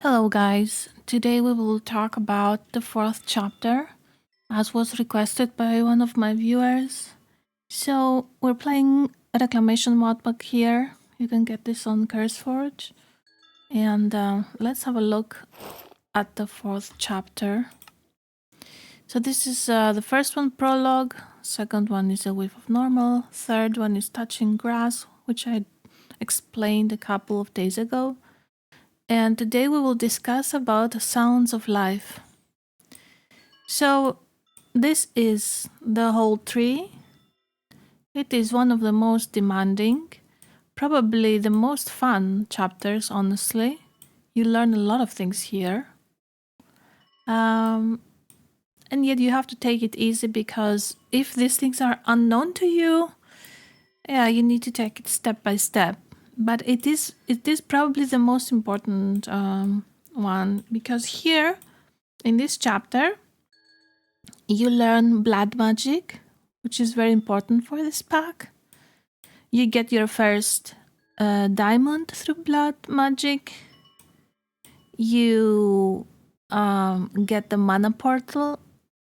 Hello guys, today we will talk about the fourth chapter as was requested by one of my viewers. So we're playing a Reclamation modpack here. You can get this on CurseForge. And let's have a look at the fourth chapter. So this is the first one, prologue. Second one is a whiff of normal. Third one is touching grass, which I explained a couple of days ago. And today we will discuss about the sounds of life. So this is the whole tree. It is one of the most demanding, probably the most fun chapters, honestly. You learn a lot of things here. And yet you have to take it easy because if these things are unknown to you, yeah, you need to take it step by step. But it is probably the most important one because here in this chapter you learn blood magic, which is very important for this pack. You get your first diamond through blood magic. You get the mana portal,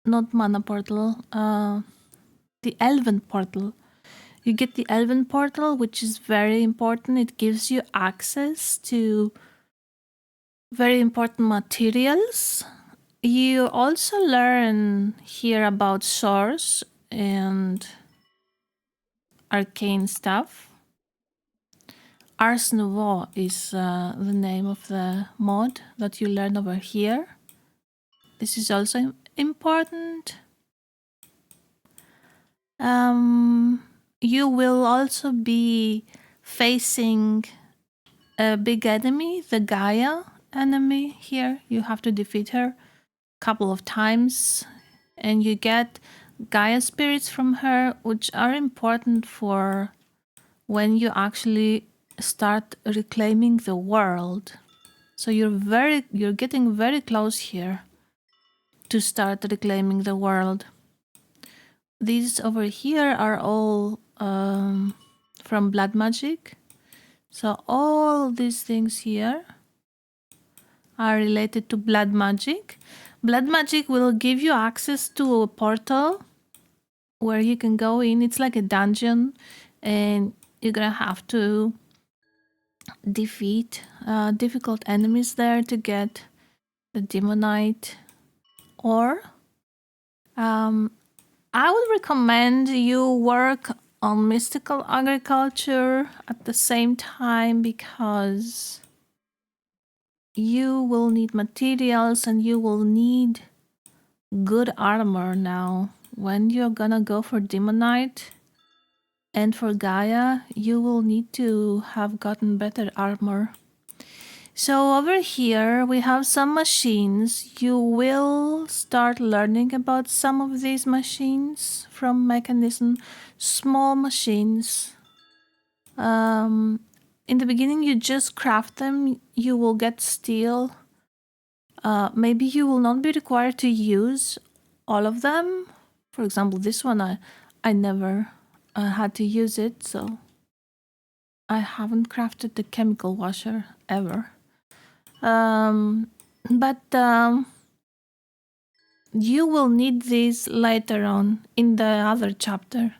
not mana portal, the elven portal. You get the elven portal, which is very important. It gives you access to very important materials. You also learn here about source and arcane stuff. Ars Nouveau is the name of the mod that you learn over here. This is also important. You will also be facing a big enemy, the Gaia enemy here. You have to defeat her a couple of times and you get Gaia spirits from her, which are important for when you actually start reclaiming the world. So you're getting very close here to start reclaiming the world. These over here are all from blood magic. So all these things here are related to blood magic. Blood magic will give you access to a portal where you can go in. It's like a dungeon and you're gonna have to defeat difficult enemies there to get the demonite ore. I would recommend you work on mystical agriculture at the same time because you will need materials and you will need good armor now. When you're gonna go for demonite and for Gaia, you will need to have gotten better armor. So over here we have some machines. You will start learning about some of these machines from Mechanism. Small machines. In the beginning you just craft them. You will get steel. Maybe you will not be required to use all of them. For example, this one I never had to use it, so I haven't crafted the chemical washer ever. But you will need these later on in the other chapter.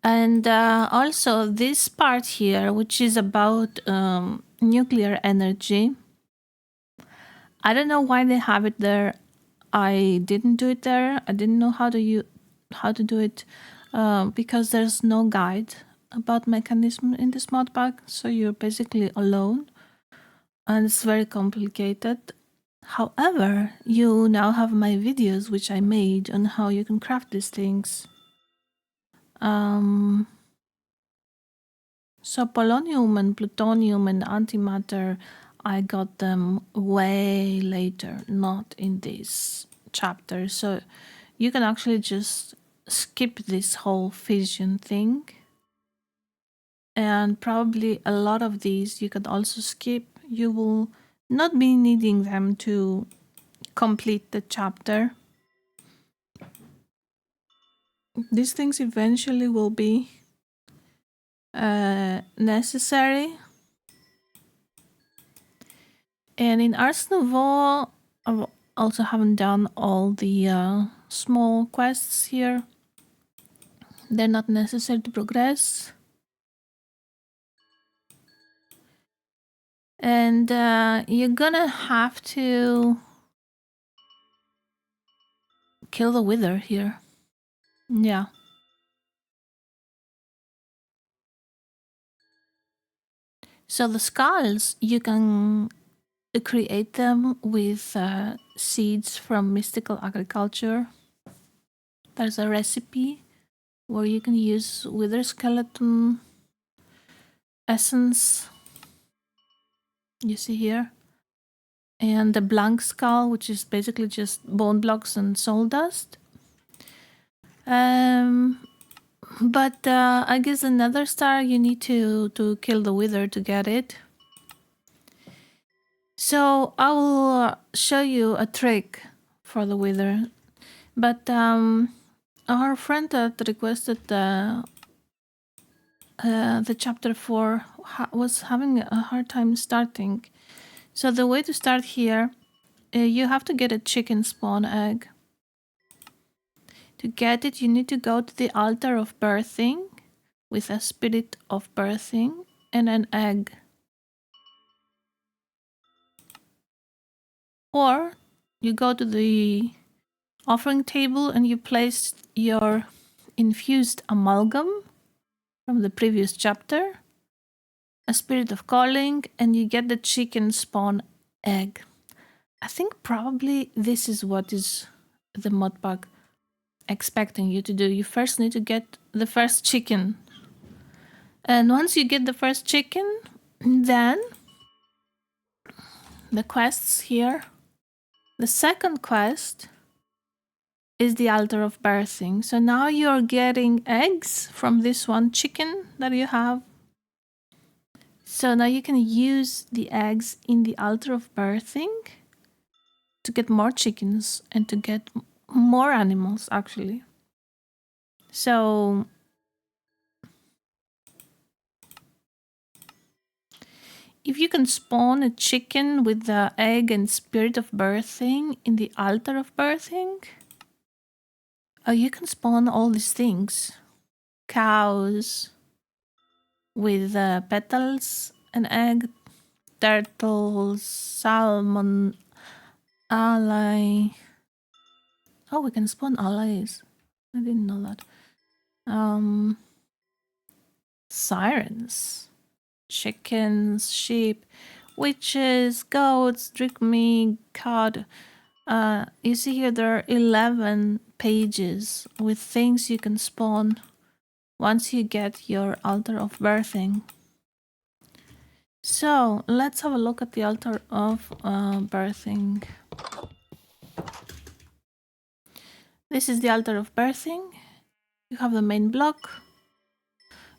And also this part here, which is about nuclear energy. I don't know why they have it there. I didn't do it there. I didn't know how to do it because there's no guide about mechanism in this mod pack, so you're basically alone and it's very complicated. However, you now have my videos which I made on how you can craft these things. So polonium and plutonium and antimatter, I got them way later, not in this chapter. So you can actually just skip this whole fission thing. And probably a lot of these you can also skip. You will not be needing them to complete the chapter. These things eventually will be necessary. And in Ars Nouveau, I also haven't done all the small quests here. They're not necessary to progress. And you're gonna have to kill the Wither here. Yeah. So the skulls, you can create them with seeds from mystical agriculture. There's a recipe where you can use Wither skeleton essence. You see here. And the blank skull, which is basically just bone blocks and soul dust. But I guess another star you need to kill the Wither to get it. So I will show you a trick for the Wither. But our friend that requested the chapter 4 was having a hard time starting. So the way to start here, you have to get a chicken spawn egg. To get it, you need to go to the altar of birthing with a spirit of birthing and an egg. Or you go to the offering table and you place your infused amalgam from the previous chapter, a spirit of calling, and you get the chicken spawn egg. I think probably this is what is the mod pack expecting you to do. You first need to get the first chicken. And once you get the first chicken, then the quests here. The second quest is the altar of birthing. So now you're getting eggs from this one chicken that you have. So now you can use the eggs in the altar of birthing to get more chickens and to get more animals, actually. So if you can spawn a chicken with the egg and spirit of birthing in the altar of birthing, you can spawn all these things. Cows with petals, an egg, turtles, salmon, ally. Oh, we can spawn allies. I didn't know that. Sirens, chickens, sheep, witches, goats, drink me, cod. You see here there are 11 pages with things you can spawn once you get your altar of birthing. So let's have a look at the altar of birthing. This is the altar of birthing. You have the main block.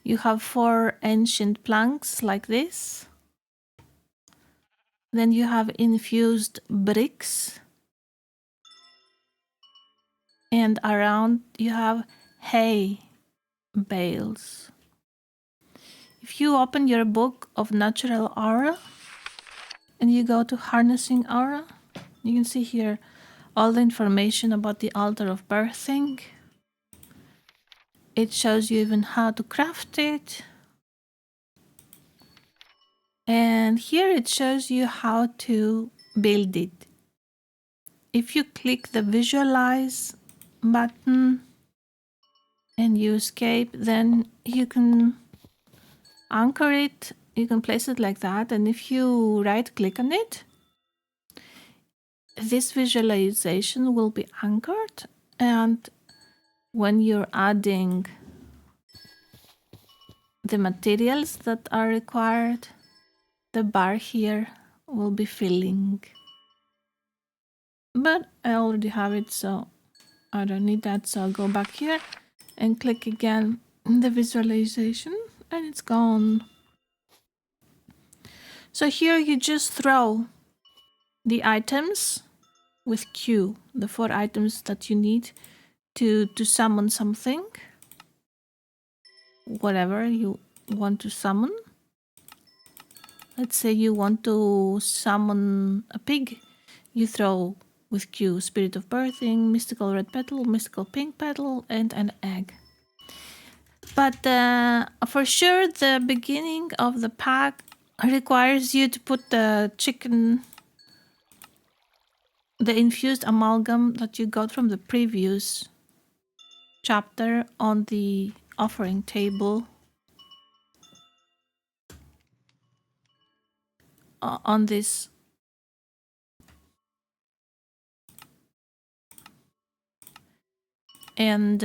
You have 4 ancient planks like this. Then you have infused bricks. And around you have hay bales. If you open your book of natural aura and you go to harnessing aura, you can see here all the information about the altar of birthing. It shows you even how to craft it. And here it shows you how to build it. If you click the visualize button and you escape, then you can anchor it. You can place it like that. And if you right click on it, this visualization will be anchored. And when you're adding the materials that are required, the bar here will be filling. But I already have it, so I don't need that. So I'll go back here and click again the visualization and it's gone. So here you just throw the items with Q, the 4 items that you need to summon something, whatever you want to summon. Let's say you want to summon a pig, you throw with Q Spirit of Birthing, Mystical Red Petal, Mystical Pink Petal, and an egg. But for sure, the beginning of the pack requires you to put the chicken, the infused amalgam that you got from the previous chapter, on the offering table. On this. And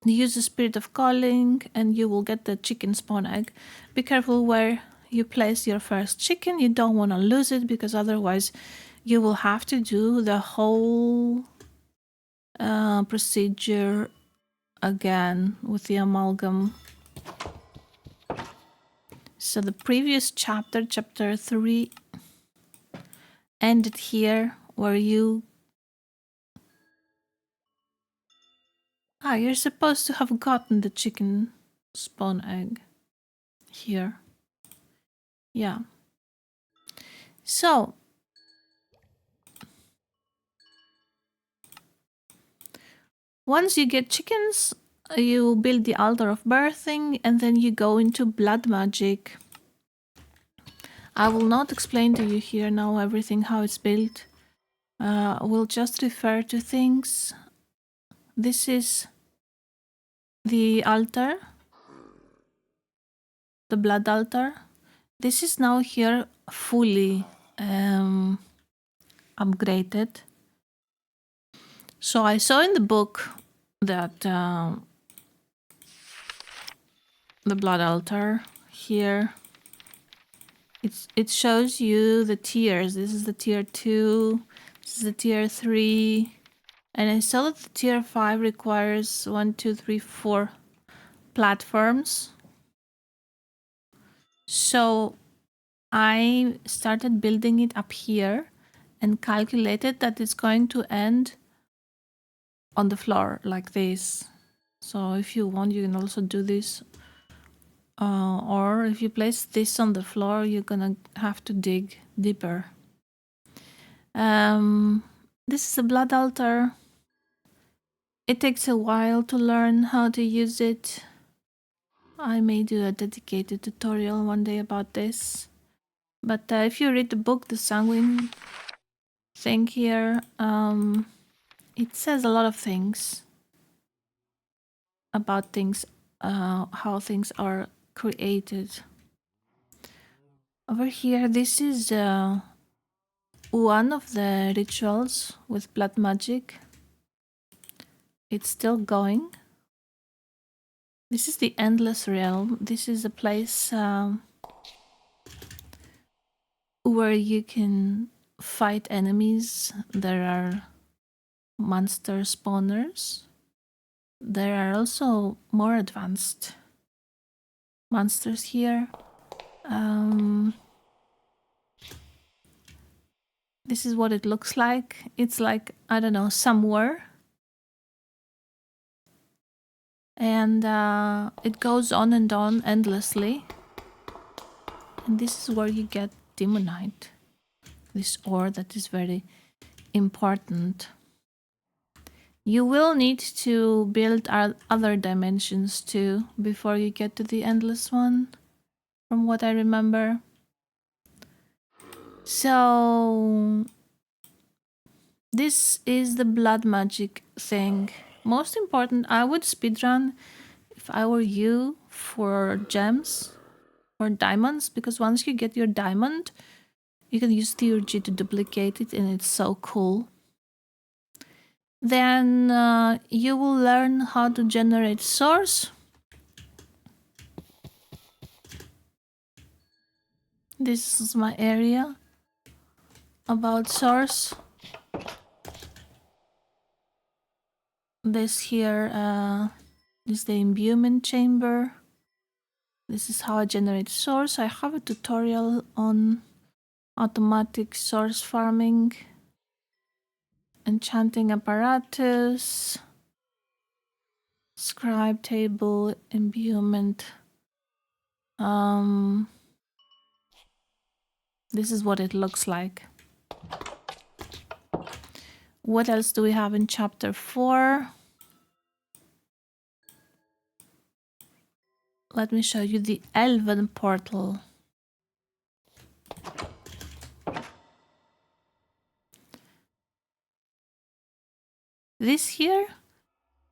use the Spirit of Calling, and you will get the chicken spawn egg. Be careful where you place your first chicken. You don't want to lose it, because otherwise you will have to do the whole procedure again with the amalgam. So the previous chapter, chapter 3, ended here, where you're supposed to have gotten the chicken spawn egg here. Yeah. So once you get chickens, you build the altar of birthing, and then you go into blood magic. I will not explain to you here now everything how it's built. We'll just refer to things. This is the altar, the blood altar. This is now here fully upgraded. So I saw in the book that the blood altar here, it shows you the tiers. This is the tier 2, this is the tier 3, and I saw that the tier 5 requires 1, 2, 3, 4 platforms. So I started building it up here and calculated that it's going to end on the floor like this. So if you want, you can also do this. Or if you place this on the floor, you're gonna have to dig deeper. This is a blood altar. It takes a while to learn how to use it. I may do a dedicated tutorial one day about this. But if you read the book, the Sanguine thing here, it says a lot of things about things, how things are created. Over here, this is one of the rituals with blood magic. It's still going. This is the Endless Realm. This is a place where you can fight enemies. There are monster spawners. There are also more advanced monsters here. This is what it looks like. It's like, I don't know, somewhere. And it goes on and on endlessly. And this is where you get Demonite. This ore that is very important. You will need to build other dimensions too before you get to the endless one, from what I remember. So this is the blood magic thing. Most important, I would speedrun, if I were you, for gems or diamonds, because once you get your diamond, you can use theurgy to duplicate it, and it's so cool. Then you will learn how to generate source. This is my area about source. This here is the imbuement chamber. This is how I generate source. I have a tutorial on automatic source farming, enchanting apparatus, scribe table, imbuement. This is what it looks like. What else do we have in chapter 4? Let me show you the Elven portal. This here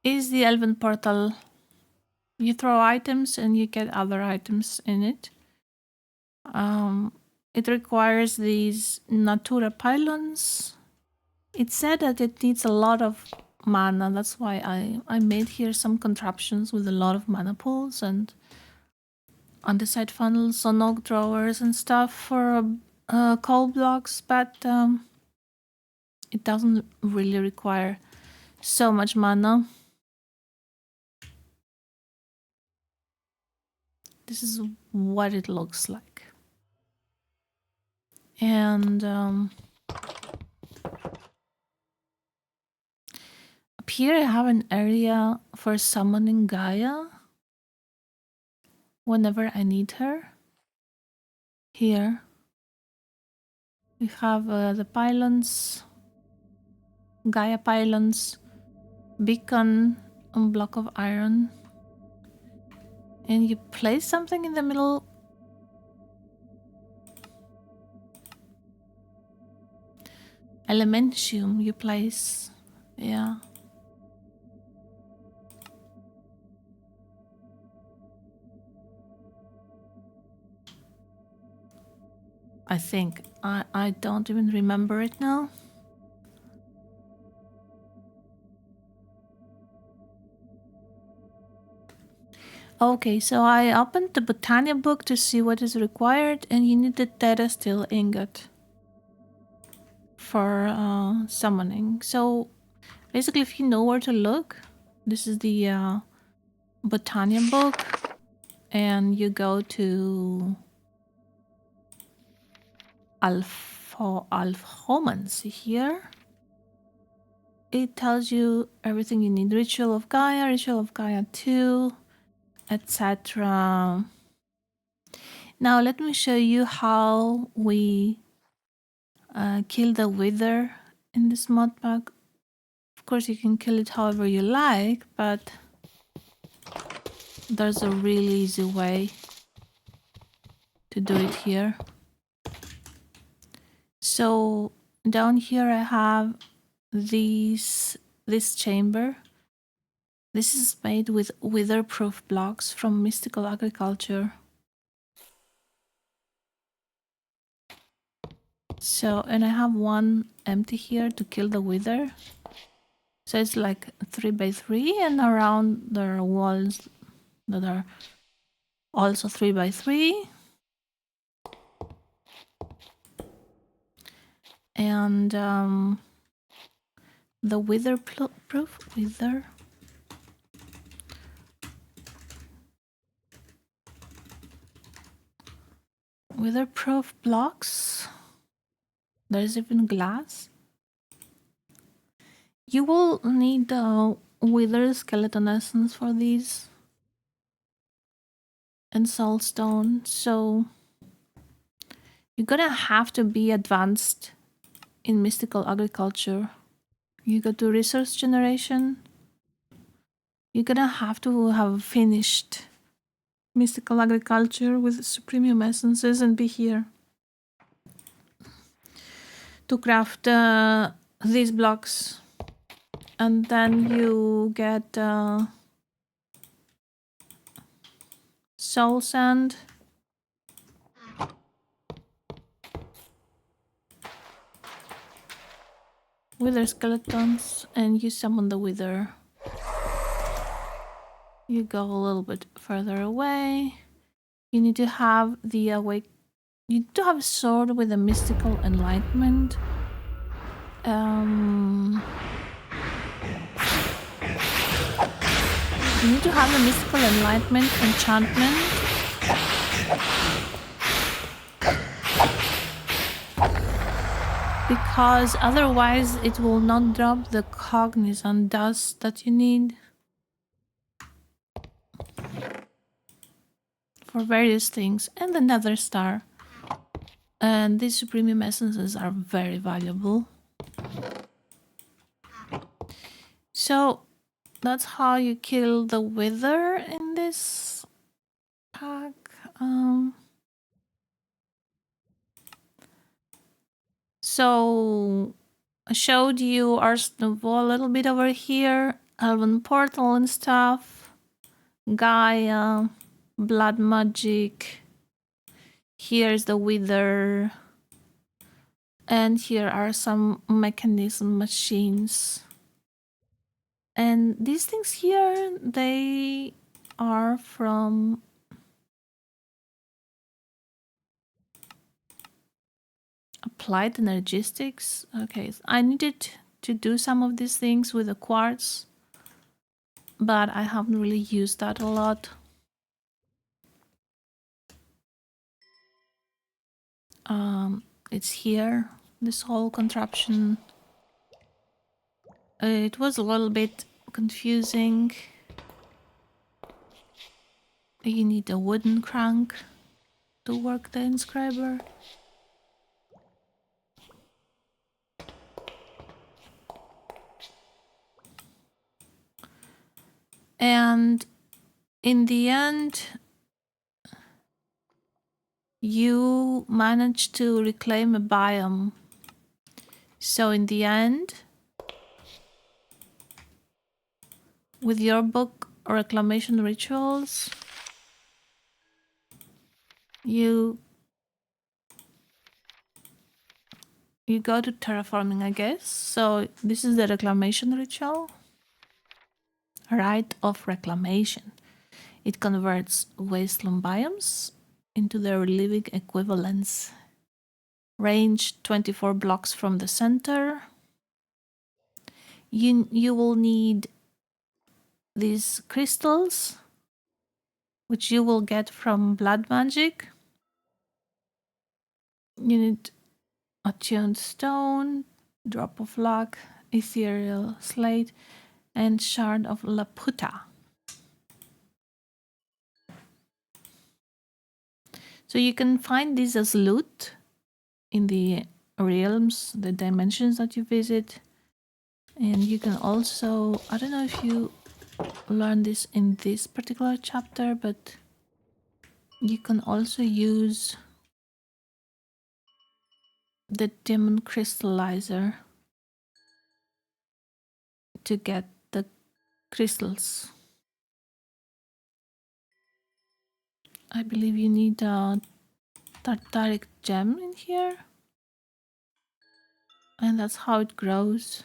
is the Elven portal. You throw items and you get other items in it. It requires these Natura pylons. It said that it needs a lot of mana. That's why I made here some contraptions with a lot of mana pools and andesite funnels on oak drawers and stuff for coal blocks, but it doesn't really require so much mana. This is what it looks like. And up here I have an area for summoning Gaia whenever I need her. Here we have the pylons, Gaia pylons, beacon, and block of iron. And you place something in the middle. Elementium you place. Yeah. I think. I don't even remember it now. Okay, so I opened the Botania book to see what is required, and you need the Theta Steel ingot for summoning. So basically, if you know where to look, this is the Botania book, and you go to Alphomans here. It tells you everything you need. Ritual of Gaia 2, etc. Now let me show you how we kill the wither in this mod pack. Of course you can kill it however you like, but there's a really easy way to do it here. So down here I have this chamber. This is made with wither-proof blocks from Mystical Agriculture. So, and I have one empty here to kill the wither. So it's like 3x3, and around there are walls that are also 3x3. And the wither-proof blocks. There's even glass. You will need wither skeleton essence for these and soulstone. So you're gonna have to be advanced in Mystical Agriculture. You go to resource generation. You're gonna have to have finished Mystical Agriculture with Supremium Essences and be here to craft these blocks. And then you get soul sand. Wither skeletons, and you summon the wither. You go a little bit further away. You need to have the you need to have a sword with a mystical enlightenment. You need to have a mystical enlightenment enchantment. Because otherwise it will not drop the cognizant dust that you need for various things, and the nether star. And these supremium essences are very valuable. So that's how you kill the wither in this pack. So I showed you Ars Nouveau a little bit over here, Elven Portal and stuff, Gaia, Blood Magic. Here's the Wither. And here are some mechanism machines. And these things here, they are from Applied Energistics. Okay, so I needed to do some of these things with the quartz, but I haven't really used that a lot. It's here, this whole contraption. It was a little bit confusing. You need a wooden crank to work the inscriber. And in the end, you managed to reclaim a biome. So in the end, with your book Reclamation Rituals, you go to terraforming, I guess. So this is the Reclamation Ritual. Rite of Reclamation. It converts wasteland biomes into their living equivalents. Range 24 blocks from the center. You will need these crystals, which you will get from blood magic. You need attuned stone, drop of luck, ethereal slate, and shard of Laputa. So you can find these as loot in the realms, the dimensions that you visit. And you can also, I don't know if you learn this in this particular chapter, but you can also use the demon crystallizer to get the crystals. I believe you need a tartaric gem in here, and that's how it grows.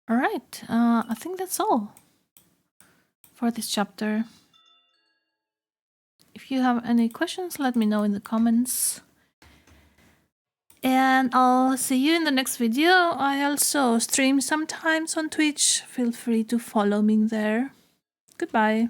All right, I think that's all for this chapter. If you have any questions, let me know in the comments. And I'll see you in the next video. I also stream sometimes on Twitch. Feel free to follow me there. Goodbye.